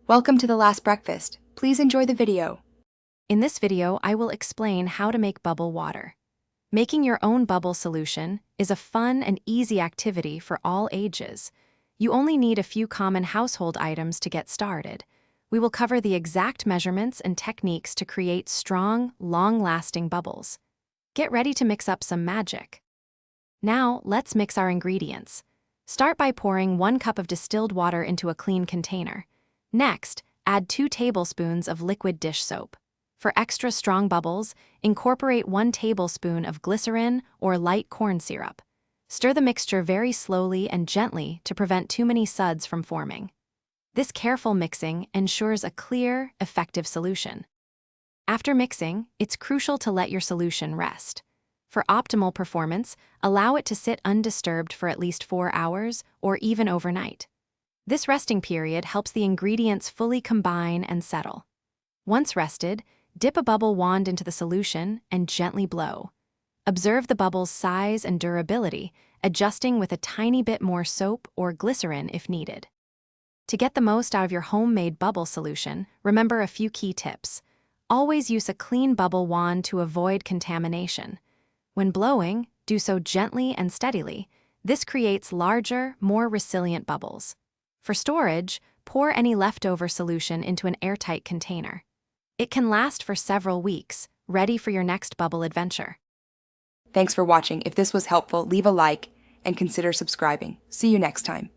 Welcome to the last breakfast. Please enjoy the video. In this video, I will explain how to make bubble water. Making your own bubble solution is a fun and easy activity for all ages. You only need a few common household items to get started. We will cover the exact measurements and techniques to create strong, long-lasting bubbles. Get ready to mix up some magic. Now, let's mix our ingredients. Start by pouring 1 cup of distilled water into a clean container. Next, add 2 tablespoons of liquid dish soap. For extra strong bubbles, incorporate 1 tablespoon of glycerin or light corn syrup. Stir the mixture very slowly and gently to prevent too many suds from forming. This careful mixing ensures a clear, effective solution. After mixing, it's crucial to let your solution rest. For optimal performance, allow it to sit undisturbed for at least 4 hours or even overnight. This resting period helps the ingredients fully combine and settle. Once rested, dip a bubble wand into the solution and gently blow. Observe the bubble's size and durability, adjusting with a tiny bit more soap or glycerin if needed. To get the most out of your homemade bubble solution, remember a few key tips. Always use a clean bubble wand to avoid contamination. When blowing, do so gently and steadily. This creates larger, more resilient bubbles. For storage, pour any leftover solution into an airtight container. It can last for several weeks, ready for your next bubble adventure. Thanks for watching. If this was helpful, leave a like and consider subscribing. See you next time.